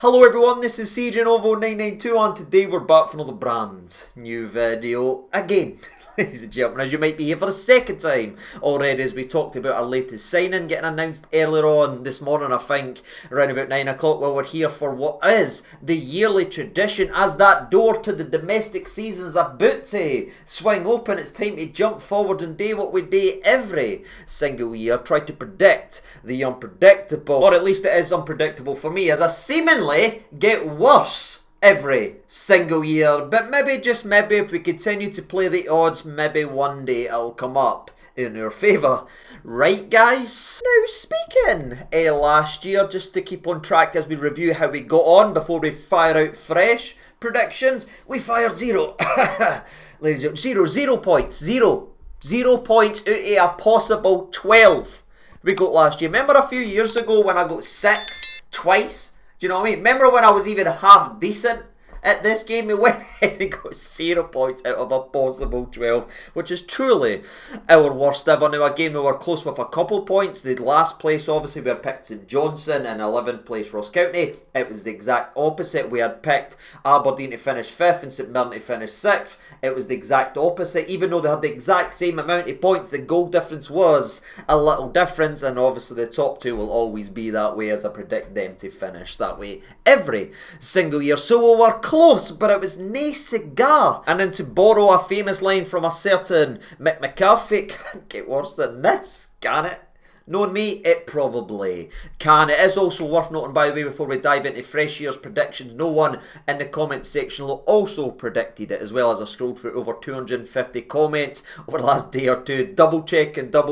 Hello everyone, this is CJNovo992 and today we're back for another brand new video again. Ladies and gentlemen, as you might be here for the second time already, as we talked about our latest signing getting announced earlier on this morning, I think, around about 9 o'clock. Well, we're here for what is the yearly tradition as that door to the domestic season's about to swing open. It's time to jump forward and do what we do every single year, try to predict the unpredictable, or at least it is unpredictable for me, as I seemingly get worse every single year. But maybe, just maybe, if we continue to play the odds, maybe one day it'll come up in our favour. Right, guys? Now, speaking last year, just to keep on track as we review how we got on before we fire out fresh predictions, we fired zero. Ladies and gentlemen, 0 points. 0 points out of a possible 12 we got last year. Remember a few years ago when I got 6 twice? Do you know what I mean? Remember when I was even half decent at this game? We went ahead and got 0 points out of a possible 12, which is truly our worst ever. Now, again, we were close with a couple points. The last place, obviously, we had picked St Johnstone, and 11th place Ross County. It was the exact opposite. We had picked Aberdeen to finish 5th and St Mirren to finish 6th. It was the exact opposite. Even though they had the exact same amount of points, the goal difference was a little difference, and obviously the top two will always be that way, as I predict them to finish that way every single year. So we were close, but it was nae cigar. And then, to borrow a famous line from a certain Mick McCarthy, can't get worse than this, can it? Knowing me, it probably can. It is also worth noting, by the way, before we dive into fresh year's predictions, no one in the comment section also predicted it, as well. As I scrolled through over 250 comments over the last day or two, double checking. There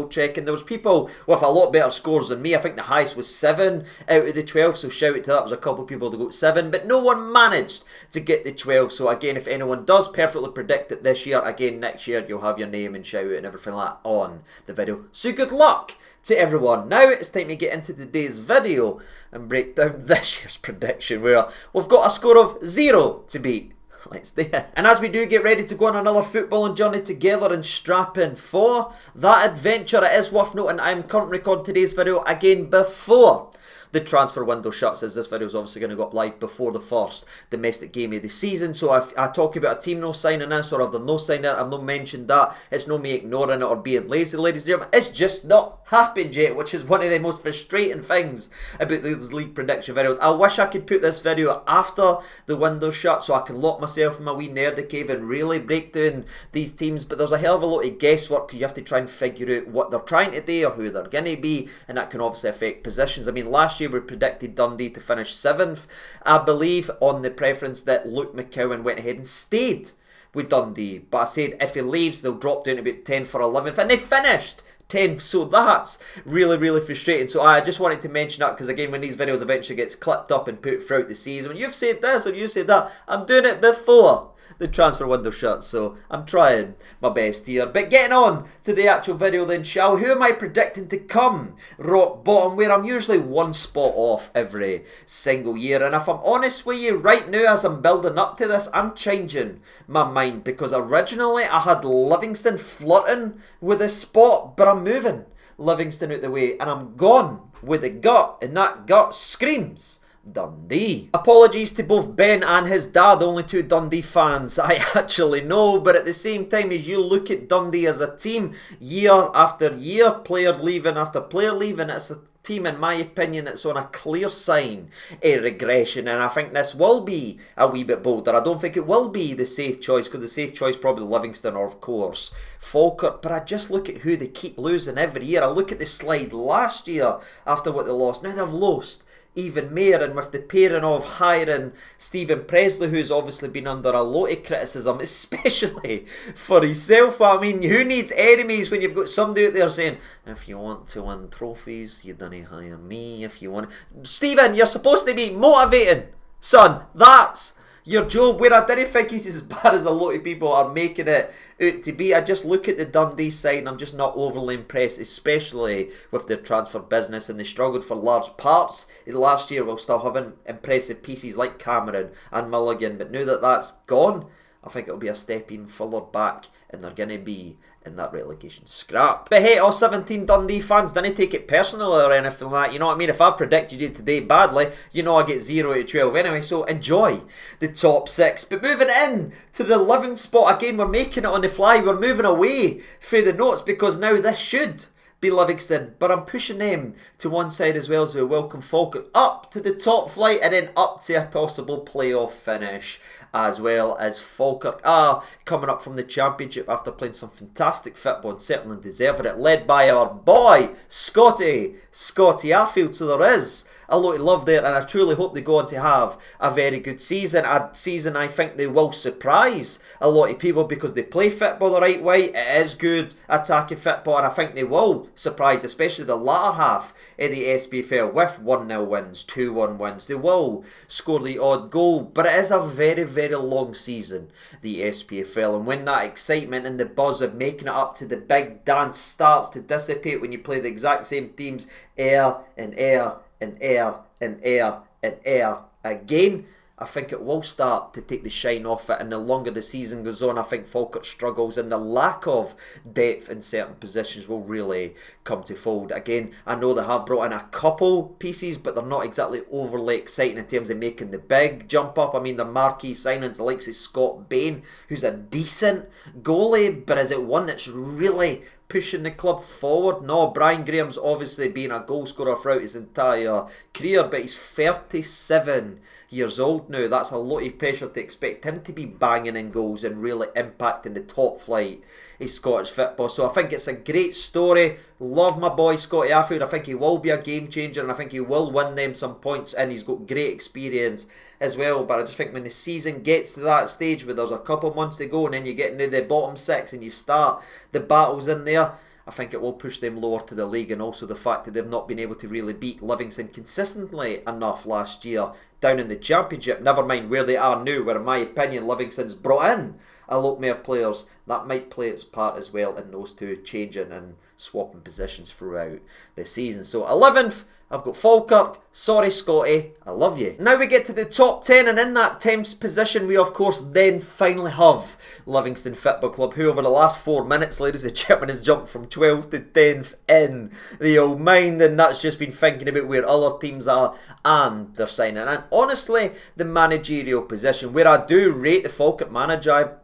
was people with a lot better scores than me. I think the highest was 7 out of the 12, so shout out to that. There was a couple of people that got 7, but no one managed to get the 12. So again, if anyone does perfectly predict it this year, again, next year you'll have your name and shout out and everything like that on the video. So good luck to everyone. Now it's time to get into today's video and break down this year's prediction, where we've got a score of 0 to beat. Let's do it. And as we do get ready to go on another footballing journey together and strap in for that adventure, it is worth noting I'm currently recording today's video again before the transfer window shuts, as this video is obviously going to go up live before the first domestic game of the season. So if I talk about a team no signing this, or if they're no signing it, I've not mentioned that. It's not me ignoring it or being lazy, ladies and gentlemen. It's just not happened yet, which is one of the most frustrating things about these league prediction videos. I wish I could put this video after the window shut, so I can lock myself in my wee nerdy cave and really break down these teams. But there's a hell of a lot of guesswork, because you have to try and figure out what they're trying to do or who they're going to be, and that can obviously affect positions. I mean, last year we predicted Dundee to finish 7th, I believe, on the preference that Luke McCowan went ahead and stayed with Dundee. But I said if he leaves, they'll drop down to about 10th or 11th, and they finished 10th, so that's really frustrating. So I just wanted to mention that, because again, when these videos eventually gets clipped up and put throughout the season, when you've said this or you said that, I'm doing it before the transfer window shuts, so I'm trying my best here. But getting on to the actual video then, shall we? Who am I predicting to come rock bottom, where I'm usually one spot off every single year? And if I'm honest with you, right now, as I'm building up to this, I'm changing my mind, because originally I had Livingston flirting with this spot, but I'm moving Livingston out the way, and I'm gone with a gut, and that gut screams Dundee. Apologies to both Ben and his dad, the only two Dundee fans I actually know, but at the same time, as you look at Dundee as a team, year after year, player leaving after player leaving, it's a team, in my opinion, that's on a clear sign of regression, and I think this will be a wee bit bolder. I don't think it will be the safe choice, because the safe choice probably Livingston or, of course, Falkirk. But I just look at who they keep losing every year. I look at the slide last year after what they lost. Now they've lost even more, and with the pairing of hiring Stephen Presley, who's obviously been under a lot of criticism, especially for himself. I mean, who needs enemies when you've got somebody out there saying, if you want to win trophies, you don't hire me. If you want, Stephen, you're supposed to be motivating, son. That's your job. Where I didn't think he's as bad as a lot of people are making it out to be. I just look at the Dundee side and I'm just not overly impressed, especially with their transfer business, and they struggled for large parts last year while still having impressive pieces like Cameron and Mulligan. But now that that's gone, I think it'll be a step even further back, and they're going to be in that relegation scrap. But hey, all 17 Dundee fans, didn't take it personally or anything like that. You know what I mean? If I've predicted you today badly, you know I get 0 out of 12 anyway. So enjoy the top 6. But moving in to the 11th spot, again, we're making it on the fly. We're moving away from the notes because now this should be Livingston, but I'm pushing them to one side as well as we welcome Falkirk up to the top flight and then up to a possible playoff finish, as well as Falkirk are coming up from the Championship after playing some fantastic football and certainly deserving it, led by our boy Scotty Arfield. So there is a lot of love there, and I truly hope they go on to have a very good season. A season I think they will surprise a lot of people because they play football the right way. It is good attacking football, and I think they will surprise, especially the latter half of the SPFL with 1-0 wins, 2-1 wins. They will score the odd goal, but it is a very, very long season, the SPFL, and when that excitement and the buzz of making it up to the big dance starts to dissipate when you play the exact same teams air and air and air and air and air again, I think it will start to take the shine off it, and the longer the season goes on, I think Falkirk struggles and the lack of depth in certain positions will really come to fold. Again, I know they have brought in a couple pieces, but they're not exactly overly exciting in terms of making the big jump up. I mean, the marquee signings, the likes of Scott Bain, who's a decent goalie, but is it one that's really pushing the club forward? No, Brian Graham's obviously been a goal scorer throughout his entire career, but he's 37 years old now. That's a lot of pressure to expect him to be banging in goals and really impacting the top flight of Scottish football. So I think it's a great story. Love my boy Scotty Arfield. I think he will be a game changer, and I think he will win them some points, and he's got great experience as well. But I just think when the season gets to that stage where there's a couple months to go and then you get into the bottom 6 and you start the battles in there, I think it will push them lower to the league, and also the fact that they've not been able to really beat Livingston consistently enough last year down in the Championship. Never mind where they are now, where in my opinion Livingston's brought in a lot more players. That might play its part as well in those two changing and swapping positions throughout the season. So 11th, I've got Falkirk. Sorry Scotty, I love you. Now we get to the top 10, and in that 10th position we of course then finally have Livingston Football Club, who over the last 4 minutes, ladies and gentlemen, has jumped from 12th to 10th in the old mind, and that's just been thinking about where other teams are and their signing. And honestly, the managerial position, where I do rate the Falkirk manager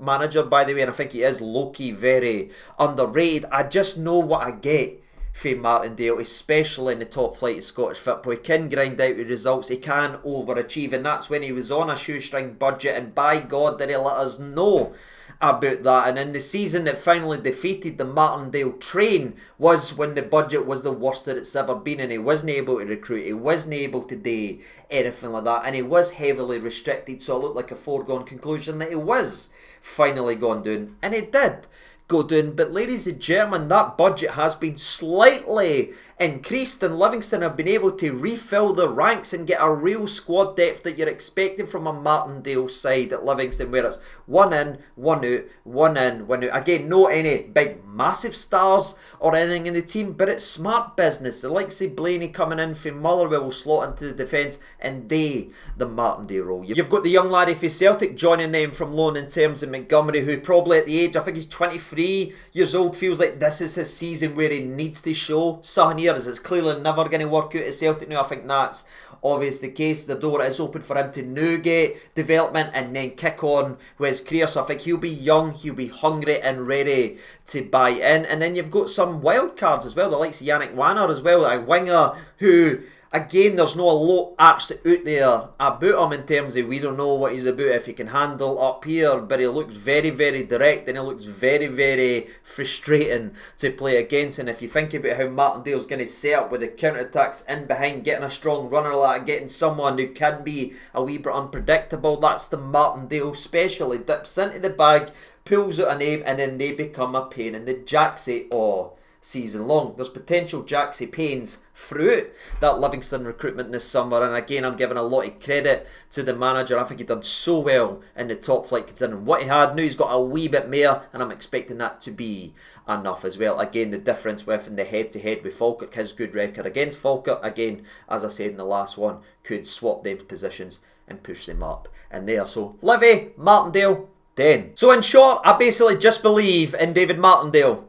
by the way, and I think he is low-key very underrated, I just know what I get from Martindale, especially in the top flight of Scottish football. He can grind out the results, he can overachieve, and that's when he was on a shoestring budget, and by God did he let us know about that. And in the season that finally defeated the Martindale train was when the budget was the worst that it's ever been, and he wasn't able to recruit, he wasn't able to do anything like that, and he was heavily restricted, so it looked like a foregone conclusion that he was finally gone down, and he did go down. But ladies and gentlemen, that budget has been slightly increased, and Livingston have been able to refill the ranks and get a real squad depth that you're expecting from a Martindale side at Livingston, where it's 1 in, 1 out, 1 in, 1 out. Again, no any big massive stars or anything in the team, but it's smart business. The likes of Blaney coming in from Motherwell will slot into the defence and they the Martindale role. You've got the young laddie for Celtic joining them from loan in terms of Montgomery, who probably at the age, I think he's 23 years old, feels like this is his season where he needs to show something here, as it's clearly never going to work out at Celtic now. I think that's obvious the case. The door is open for him to now get development and then kick on with his career. So I think he'll be young, he'll be hungry and ready to buy in. And then you've got some wild cards as well, the likes of Yannick Wanner as well, a winger who, again, there's no a lot actually out there about him in terms of we don't know what he's about, if he can handle up here, but he looks very, very direct, and he looks very, very frustrating to play against. And if you think about how Martindale's going to set up with the counter-attacks in behind, getting a strong runner like that, getting someone who can be a wee bit unpredictable, that's the Martindale special. He dips into the bag, pulls out a name, and then they become a pain in the jacksie all season long. There's potential jacksie pains throughout that Livingston recruitment this summer, and again, I'm giving a lot of credit to the manager. I think he done so well in the top flight considering what he had. Now he's got a wee bit more, and I'm expecting that to be enough as well. Again, the difference with in the head-to-head with Falkirk, his good record against Falkirk, again, as I said in the last one, could swap them positions and push them up in there. So Livy, Martindale, 10. So in short, I basically just believe in David Martindale.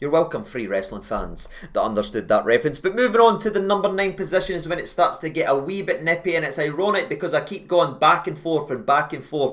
You're welcome, free wrestling fans that understood that reference. But moving on to the number 9 position is when it starts to get a wee bit nippy, and it's ironic because I keep going back and forth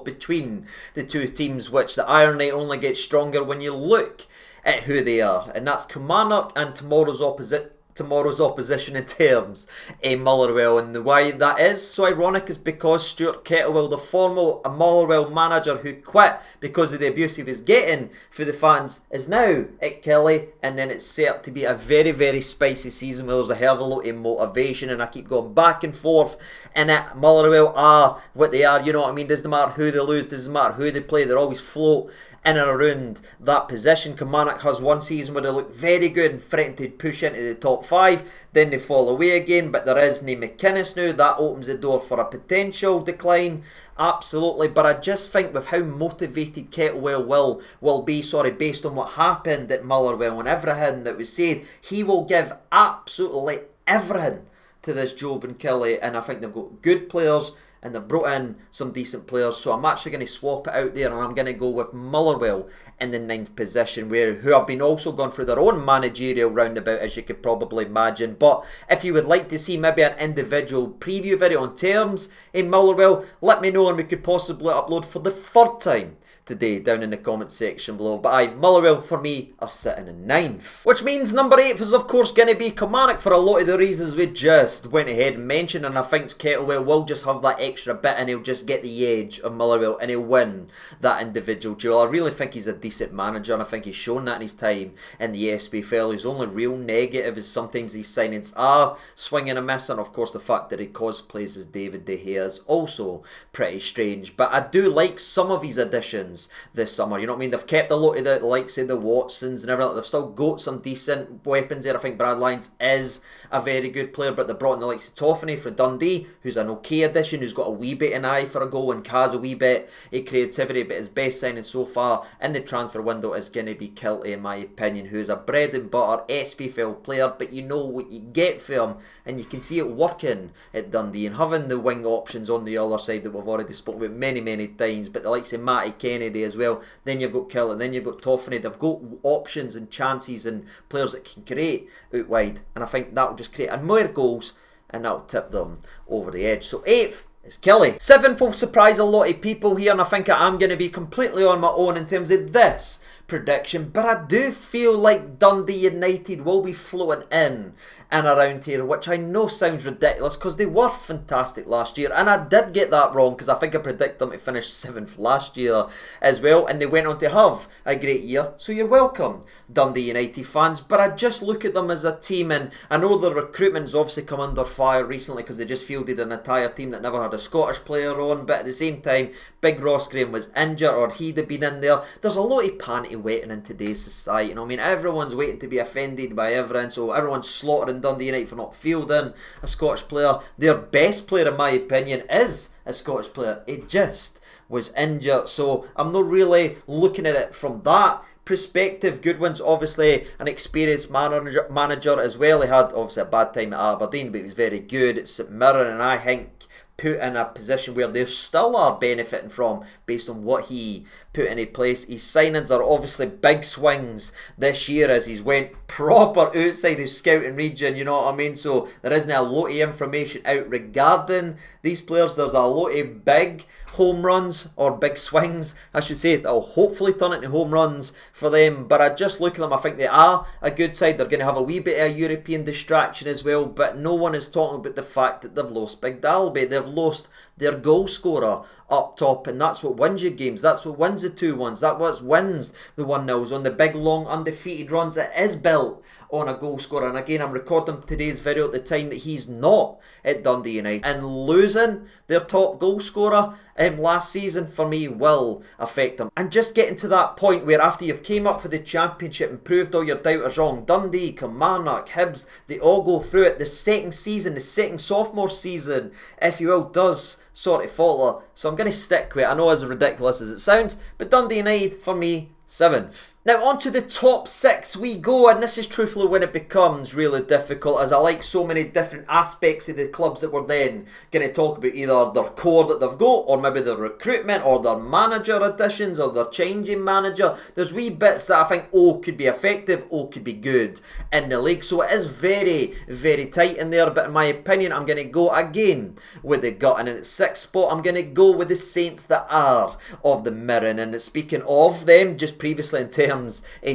between the two teams, which the irony only gets stronger when you look at who they are. And that's Kilmarnock and tomorrow's opposition in terms of Motherwell. And the why that is so ironic is because Stuart Kettlewell, the former Motherwell manager who quit because of the abuse he was getting for the fans, is now at Kelly, and then it's set up to be a very, very spicy season where there's a hell of a lot of motivation, and I keep going back and forth. And Motherwell are what they are, you know what I mean? Doesn't matter who they lose, doesn't matter who they play, they're always float in and around that position. Kilmarnock has one season where they look very good and threaten to push into the top 5, then they fall away again, but there is no McInnes now. That opens the door for a potential decline, absolutely. But I just think with how motivated Kettlewell will be, based on what happened at Motherwell and everything that was said, he will give absolutely everything to this job in Kelly, and I think they've got good players and they've brought in some decent players, so I'm actually going to swap it out there, and I'm going to go with Motherwell in the 9th position, who have been also gone through their own managerial roundabout, as you could probably imagine. But if you would like to see maybe an individual preview video on terms in Motherwell, let me know and we could possibly upload for the 3rd time today down in the comment section below. But Motherwell for me are sitting in 9th. Which means number 8 is of course going to be Kilmarnock for a lot of the reasons we just went ahead and mentioned, and I think Kettlewell will just have that extra bit and he'll just get the edge of Motherwell and he'll win that individual duel. I really think he's a decent manager, and I think he's shown that in his time in the SPFL. His only real negative is sometimes these signings are swinging a miss, and of course the fact that he cosplays as David De Gea is also pretty strange. But I do like some of his additions this summer, you know what I mean? They've kept a lot of the likes of the Watsons and everything. They've still got some decent weapons there. I think Brad Lyons is a very good player, but they brought in the likes of Toffany from Dundee, who's an okay addition, who's got a wee bit an eye for a goal and has a wee bit of creativity. But his best signing so far in the transfer window is going to be Kilty, in my opinion, who is a bread and butter SPFL player, but you know what you get for him, and you can see it working at Dundee, and having the wing options on the other side that we've already spoken about many times, but the likes of Matty Kennedy as well, then you've got Kilty, then you've got Toffany. They've got options and chances and players that can create out wide, and I think that will just create more goals and that will tip them over the edge. So 8th is Kilty. 7th will surprise a lot of people here, and I think I am going to be completely on my own in terms of this prediction, but I do feel like Dundee United will be floating in and around here, which I know sounds ridiculous because they were fantastic last year, and I did get that wrong because I think I predicted them to finish 7th last year as well, and they went on to have a great year, so you're welcome Dundee United fans. But I just look at them as a team, and I know the recruitment's obviously come under fire recently because they just fielded an entire team that never had a Scottish player on, but at the same time Big Ross Graham was injured, or he'd have been in there. There's a lot of panty waiting in today's society, you know what I mean? Everyone's waiting to be offended by everything, so everyone's slaughtering Dundee United for not fielding a Scottish player. Their best player, in my opinion, is a Scottish player. It just was injured, so I'm not really looking at it from that perspective. Goodwin's obviously an experienced manager as well. He had obviously a bad time at Aberdeen, but he was very good at St Mirren, and I think put in a position where they still are benefiting from based on what he put into place. His signings are obviously big swings this year as he's went proper outside his scouting region, you know what I mean? So there isn't a lot of information out regarding these players. There's a lot of big home runs, or big swings I should say, that will hopefully turn into home runs for them. But I just look at them, I think they are a good side. They're going to have a wee bit of a European distraction as well, but no one is talking about the fact that they've lost Big Dalby. They've lost their goal scorer up top, and that's what wins you games. That's what wins the 2-1s. That's what wins the 1-0s on the big long undefeated runs. It is built on a goal scorer. And again, I'm recording today's video at the time that he's not at Dundee United, and losing their top goal scorer last season for me will affect them. And just getting to that point where after you've came up for the Championship and proved all your doubters wrong, Dundee, Kilmarnock, Hibs, they all go through it. The second season, the second sophomore season, if you will, does sort of falter. So I'm going to stick with it. I know as ridiculous as it sounds, but Dundee United for me 7th. Now on to the top 6 we go, and this is truthfully when it becomes really difficult, as I like so many different aspects of the clubs that we're then going to talk about, either their core that they've got, or maybe their recruitment, or their manager additions, or their changing manager. There's wee bits that I think, could be effective, could be good in the league. So it is very, very tight in there, but in my opinion, I'm going to go again with the gut, and in its 6th spot, I'm going to go with the Saints that are of the Mirren. And speaking of them, just previously in terms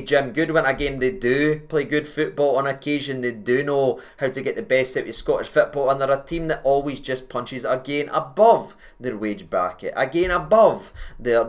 Jim Goodwin, again, they do play good football on occasion. They do know how to get the best out of Scottish football, and they're a team that always just punches again above their wage bracket, again above their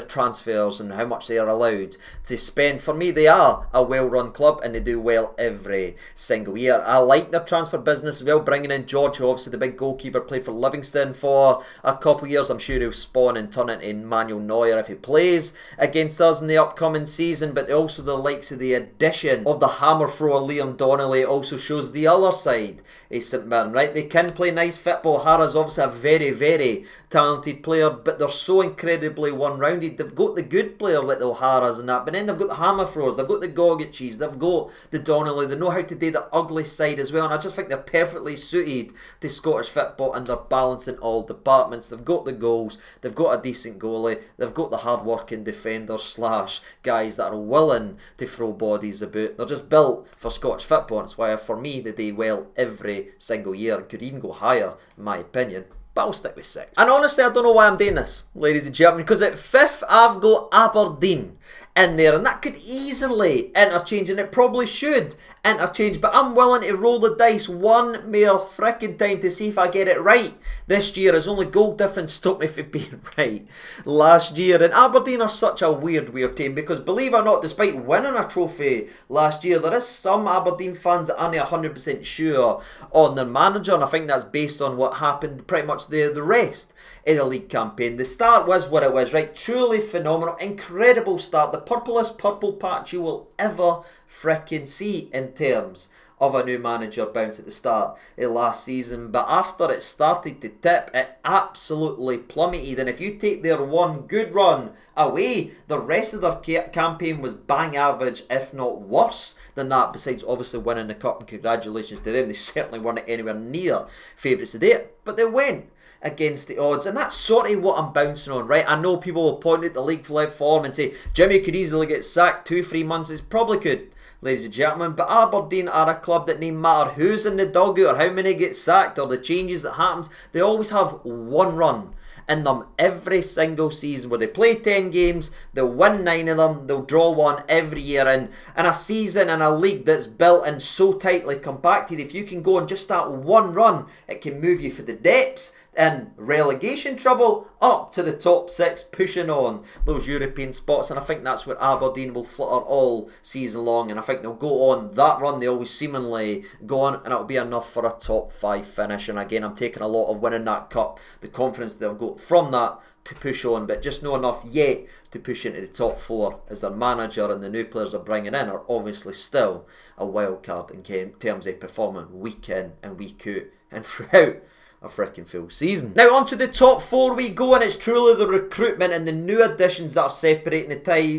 transfers and how much they are allowed to spend. For me, they are a well-run club, and they do well every single year. I like their transfer business as well, bringing in George, who obviously the big goalkeeper, played for Livingston for a couple of years. I'm sure he'll spawn and turn into Manuel Neuer if he plays against us in the upcoming season. But also the likes of the addition of the hammer thrower Liam Donnelly also shows the other side of St Mirren, right? They can play nice football. Hara's obviously a very, very talented player, but they're so incredibly one-rounded. They've got the good players like the O'Haras and that, but then they've got the hammer throwers, they've got the Gogiches, they've got the Donnelly. They know how to do the ugly side as well, and I just think they're perfectly suited to Scottish football, and they're balanced in all departments. They've got the goals, they've got a decent goalie, they've got the hard-working defenders slash guys that are willing to throw bodies about. They're just built for Scottish football, and that's why for me they do well every single year, and could even go higher in my opinion, but I'll stick with 6. And honestly, I don't know why I'm doing this, ladies and gentlemen, because at 5th I've got Aberdeen in there, and that could easily interchange, and it probably should interchange, but I'm willing to roll the dice one mere frickin' time to see if I get it right this year, as only goal difference stopped me from being right last year. And Aberdeen are such a weird team, because believe it or not, despite winning a trophy last year, there is some Aberdeen fans that aren't 100% sure on their manager, and I think that's based on what happened pretty much the rest in the league campaign. The start was what it was, right? Truly phenomenal, incredible start. The purplest purple patch you will ever frickin' see in terms of a new manager bounce at the start of last season. But after it started to tip, it absolutely plummeted. And if you take their one good run away, the rest of their campaign was bang average, if not worse than that, besides obviously winning the cup, and congratulations to them. They certainly weren't anywhere near favourites to date, but they went against the odds, and that's sort of what I'm bouncing on, right? I know people will point out the league flag form and say Jimmy could easily get sacked 2-3 months. It probably could, ladies and gentlemen, but Aberdeen are a club that no matter who's in the dugout or how many get sacked or the changes that happens, they always have one run in them every single season where they play 10 games, they'll win 9 of them, they'll draw 1 every year. And in a season in a league that's built and so tightly compacted, if you can go on just that one run, it can move you for the depths in relegation trouble up to the top 6, pushing on those European spots. And I think that's where Aberdeen will flutter all season long, and I think they'll go on that run they always seemingly go on, and it'll be enough for a top 5 finish. And again, I'm taking a lot of winning that cup, the confidence they'll go from that to push on, but just not enough yet to push into the top 4, as their manager and the new players they're bringing in are obviously still a wild card in terms of performing week in and week out and throughout a freaking full season. Now on to the top 4 we go, and it's truly the recruitment and the new additions that are separating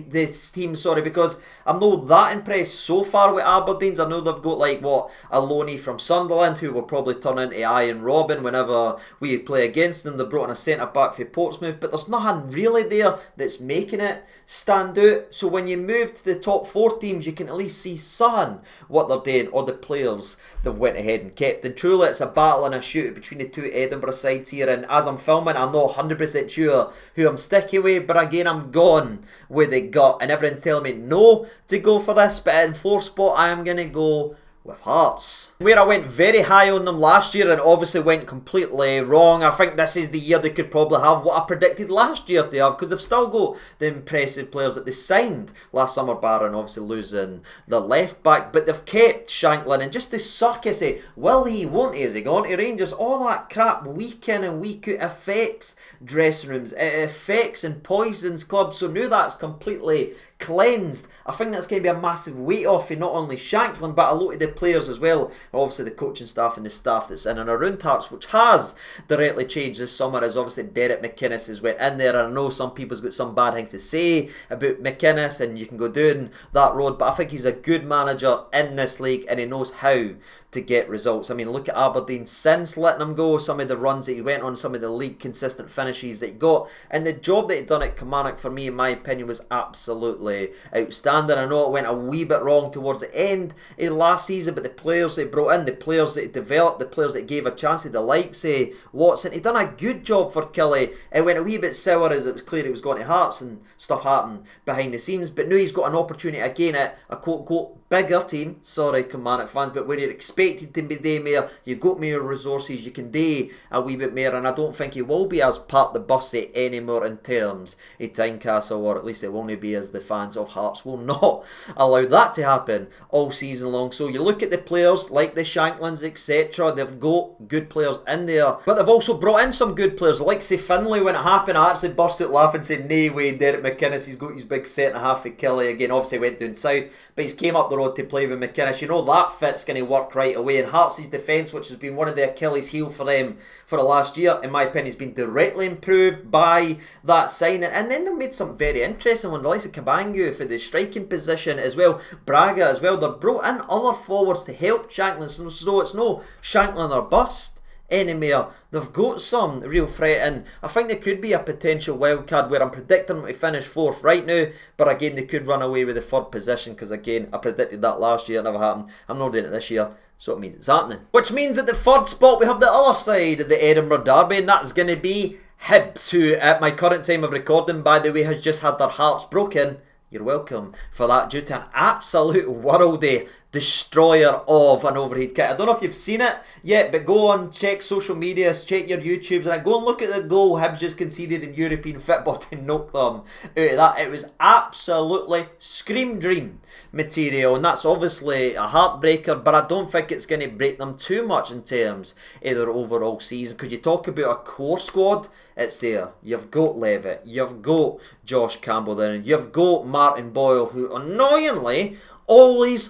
this team, because I'm not that impressed so far with Aberdeen's. I know they've got like a loanee from Sunderland who will probably turn into Ian Robin whenever we play against them. They brought in a centre back for Portsmouth, but there's nothing really there that's making it stand out. So when you move to the top 4 teams, you can at least see something what they're doing, or the players they've went ahead and kept. And truly it's a battle and a shootout between the 2 Edinburgh sides here, and as I'm filming I'm not 100% sure who I'm sticking with, but again I'm gone with the gut, and everyone's telling me no to go for this, but in 4th spot I am going to go with Hearts, where I went very high on them last year and obviously went completely wrong. I think this is the year they could probably have what I predicted last year they have, because they've still got the impressive players that they signed last summer, barring obviously losing their left back, but they've kept Shanklin, and just the circus of will he, won't he, is he going to Rangers, all that crap week in and week out affects dressing rooms, it affects and poisons clubs. So now that's completely cleansed. I think that's going to be a massive weight off for not only Shankland but a lot of the players as well. Obviously the coaching staff and the staff that's in and around Hearts, which has directly changed this summer, as obviously Derek McInnes has went in there. And I know some people's got some bad things to say about McInnes, and you can go down that road, but I think he's a good manager in this league and he knows how to get results. I mean, look at Aberdeen since letting him go, some of the runs that he went on, some of the league consistent finishes that he got, and the job that he done at Kilmarnock, for me, in my opinion, was absolutely outstanding. I know it went a wee bit wrong towards the end of last season, but the players they brought in, the players that he developed, the players that gave a chance to the likes of Watson, he done a good job for Killie. It went a wee bit sour as it was clear he was going to Hearts and stuff happened behind the scenes, but now he's got an opportunity again at a quote-unquote bigger team, sorry Kilmarnock fans, but where you're expected to be there more, you've got more resources, you can do a wee bit more, and I don't think he will be as part of the bussy anymore in terms of Tynecastle, or at least it won't be, as the fans of Hearts will not allow that to happen all season long. So you look at the players like the Shanklands, etc., they've got good players in there, but they've also brought in some good players, like say Finlay. When it happened, I actually burst out laughing saying, "No way, Derek McInnes, he's got his big set and a half for Killie." Again, obviously went down south, but he's came up the road to play with McInnes. You know that fit's going to work right away. And Hearts' defence, which has been one of the Achilles heel for them for the last year, in my opinion, has been directly improved by that signing. And then they made some very interesting ones, the likes of Cabangu for the striking position as well, Braga as well. They brought in other forwards to help Shankland, so it's no Shankland or bust anymore. They've got some real threat, and I think there could be a potential wildcard where I'm predicting them to finish 4th right now, but again they could run away with the 3rd position, because again I predicted that last year, it never happened. I'm not doing it this year, so it means it's happening. Which means at the 3rd spot we have the other side of the Edinburgh Derby, and that's going to be Hibs, who at my current time of recording, by the way, has just had their hearts broken. You're welcome for that, due to an absolute worldy destroyer of an overhead kick. I don't know if you've seen it yet, but go on, check social media, check your YouTubes, and go and look at the goal Hibs just conceded in European football to knock them out of that. It was absolutely scream dream material, and that's obviously a heartbreaker, but I don't think it's going to break them too much in terms of their overall season, because you talk about a core squad, it's there. You've got Levitt, you've got Josh Campbell there, and you've got Martin Boyle, who annoyingly always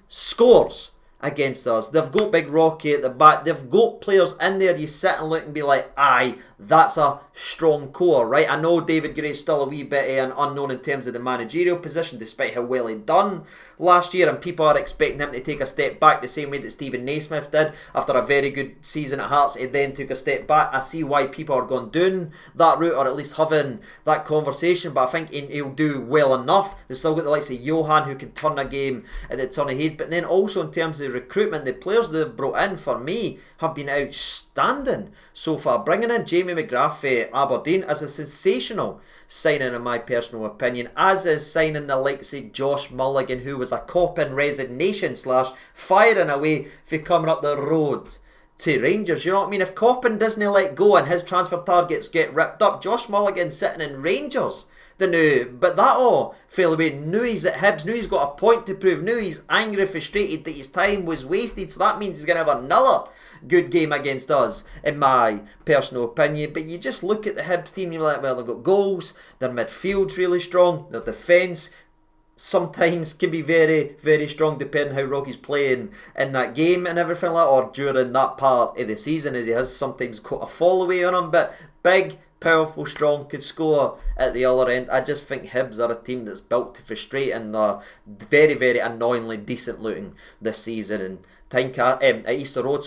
scores against us. They've got Big Rocky at the back. They've got players in there you sit and look and be like, aye, that's a strong core, right? I know David Gray's still a wee bit an unknown in terms of the managerial position, despite how well he'd done last year, and people are expecting him to take a step back the same way that Stephen Naismith did. After a very good season at Hearts, he then took a step back. I see why people are going down that route, or at least having that conversation, but I think he'll do well enough. They've still got the likes of Johan, who can turn a game at the turn of head, but then also in terms of recruitment, the players they've brought in, for me, have been outstanding so far. Bringing in Jamie McGrath for Aberdeen as a sensational signing, in my personal opinion, as is signing the likes of Josh Mulligan, who was a cop in resignation / firing away for coming up the road to Rangers. You know what I mean? If Coppin doesn't let go and his transfer targets get ripped up, Josh Mulligan sitting in Rangers the new, but that all fell away. Now he's at Hibs, now he's got a point to prove, now he's angry, frustrated that his time was wasted, so that means he's going to have another good game against us, in my personal opinion. But you just look at the Hibs team, you're like, well, they've got goals, their midfield's really strong, their defence sometimes can be very strong, depending how Rocky's playing in that game and everything like that, or during that part of the season, as he has sometimes got a fall away on him. But big, powerful, strong, could score at the other end. I just think Hibs are a team that's built to frustrate, and they're very annoyingly decent looking this season. And at Easter Road,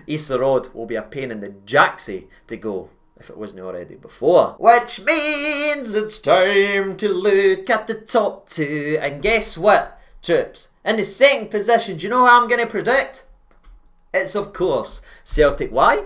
Easter Road will be a pain in the jacksy to go, if it wasn't already before. Which means it's time to look at the top 2, and guess what, troops? In the 2nd position, do you know who I'm going to predict? It's of course Celtic. Why?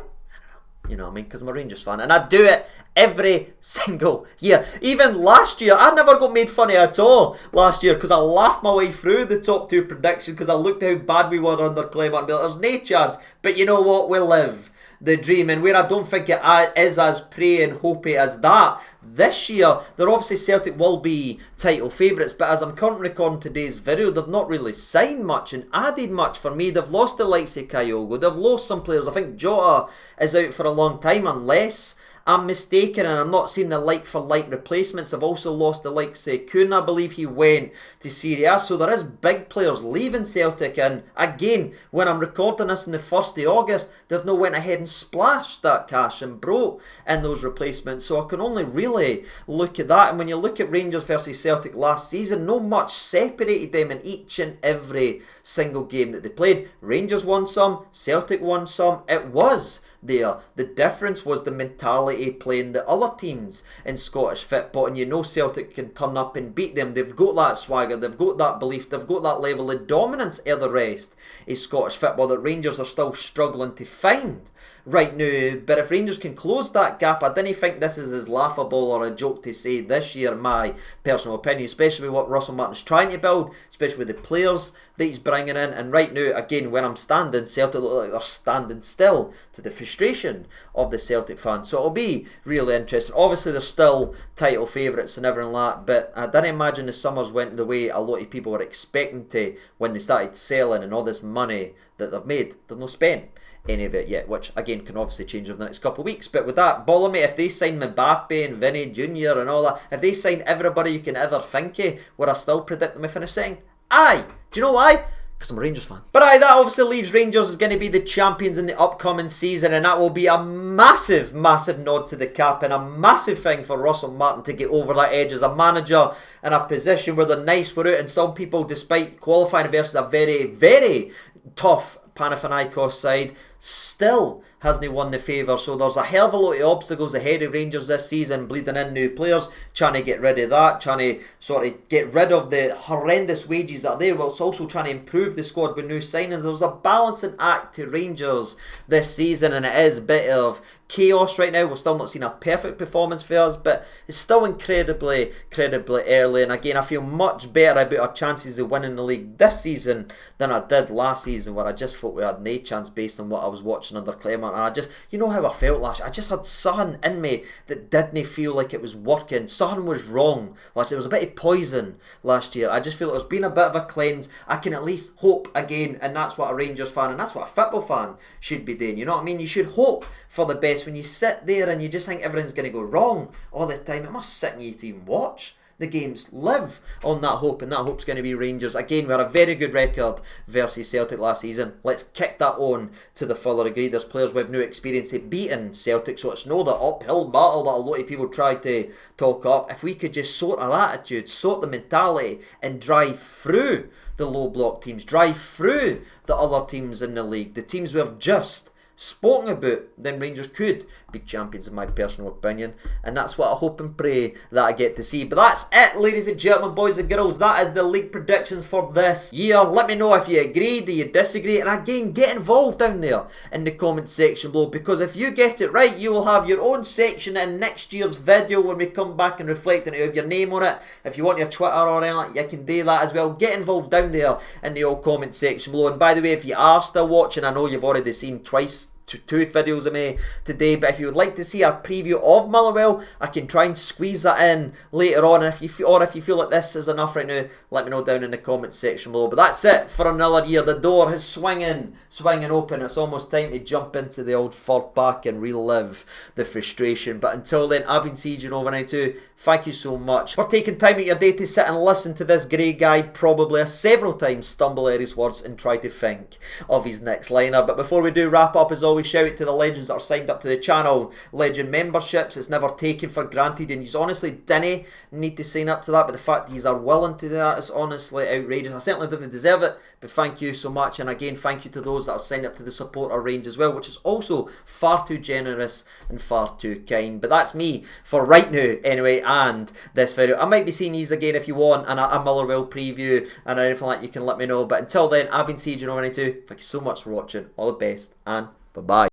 You know what I mean? Because I'm a Rangers fan, and I do it every single year. Even last year, I never got made funny at all last year, because I laughed my way through the top 2 prediction, because I looked at how bad we were under Clement and Bill. There's no chance, but you know what? We'll live the dream, and where I don't think it is as prey and hopey as that this year. They're obviously, Celtic will be title favourites, but as I'm currently recording today's video, they've not really signed much and added much for me. They've lost the likes of Kyogo, they've lost some players. I think Jota is out for a long time, unless I'm mistaken and I'm not seeing the like-for-like replacements. I've also lost the likes of Kuhn, I believe he went to Serie A, so there is big players leaving Celtic, and again, when I'm recording this on the 1st of August, they've not went ahead and splashed that cash and broke in those replacements, so I can only really look at that. And when you look at Rangers versus Celtic last season, no much separated them in each and every single game that they played. Rangers won some, Celtic won some. It was there. The difference was the mentality playing the other teams in Scottish football, and you know Celtic can turn up and beat them. They've got that swagger, they've got that belief, they've got that level of dominance of the rest is Scottish football that Rangers are still struggling to find right now. But if Rangers can close that gap, I didn't think this is as laughable or a joke to say this year, my personal opinion, especially what Russell Martin's trying to build, especially with the players that he's bringing in. And right now, again, when I'm standing, Celtic look like they're standing still to the frustration of the Celtic fans. So it'll be really interesting. Obviously, they're still title favourites and everything like that, but I didn't imagine the summers went the way a lot of people were expecting to when they started selling, and all this money that they've made, they've not spent any of it yet, which again can obviously change over the next couple of weeks. But with that, baller mate, if they sign Mbappe and Vinny Jr. and all that, if they sign everybody you can ever think of, would I still predict them to finish second? Aye! Do you know why? Because I'm a Rangers fan. But aye, that obviously leaves Rangers as going to be the champions in the upcoming season, and that will be a massive, massive nod to the cap and a massive thing for Russell Martin to get over that edge as a manager in a position where they're nice. We're out, and some people, despite qualifying versus a very, very tough Panathinaikos side, still hasn't won the favour. So there's a hell of a lot of obstacles ahead of Rangers this season, bleeding in new players, trying to get rid of that, trying to sort of get rid of the horrendous wages that are there, whilst also trying to improve the squad with new signings. There's a balancing act to Rangers this season, and it is a bit of chaos right now. We're still not seeing a perfect performance for us, but it's still incredibly early. And again, I feel much better about our chances of winning the league this season than I did last season, where I just thought we had no chance based on what I was watching under Claremont. And I just, you know how I felt last year? I just had something in me that didn't feel like it was working. Something was wrong. Like there was a bit of poison last year. I just feel like there's been a bit of a cleanse. I can at least hope again, and that's what a Rangers fan and that's what a football fan should be doing. You know what I mean? You should hope for the best. When you sit there and you just think everything's going to go wrong all the time, it must sicken you to even watch the games. Live on that hope, and that hope's going to be Rangers. Again, we had a very good record versus Celtic last season. Let's kick that on to the further degree. There's players with no experience of beating Celtic, so it's no the uphill battle that a lot of people try to talk up. If we could just sort our attitude, sort the mentality, and drive through the low block teams, drive through the other teams in the league, the teams we have just spoken about, then Rangers could be champions in my personal opinion, and that's what I hope and pray that I get to see. But that's it, ladies and gentlemen, boys and girls. That is the league predictions for this year. Let me know if you agree, do you disagree, and again, get involved down there in the comment section below, because if you get it right, you will have your own section in next year's video when we come back and reflect on it. You have your name on it. If you want your Twitter or anything, you can do that as well. Get involved down there in the old comment section below. And by the way, if you are still watching, I know you've already seen two videos of me today, but if you would like to see a preview of Motherwell, I can try and squeeze that in later on. And if you feel like this is enough right now, let me know down in the comments section below. But that's it for another year. The door is swinging open. It's almost time to jump into the old Ford Park and relive the frustration. But until then, I've been Sieging overnight too. Thank you so much for taking time out your day to sit and listen to this grey guy probably several times stumble at his words and try to think of his next liner. But before we do wrap up, as always, shout out to the legends that are signed up to the channel. Legend memberships, it's never taken for granted, and you honestly didn't need to sign up to that, but the fact that you are willing to do that is honestly outrageous. I certainly didn't deserve it, but thank you so much. And again, thank you to those that are signed up to the supporter range as well, which is also far too generous and far too kind. But that's me for right now anyway, and this video. I might be seeing these again if you want, and a Motherwell preview and anything like that, you can let me know. But until then, I've been Sieging overnight too. Thank you so much for watching. All the best, and bye-bye.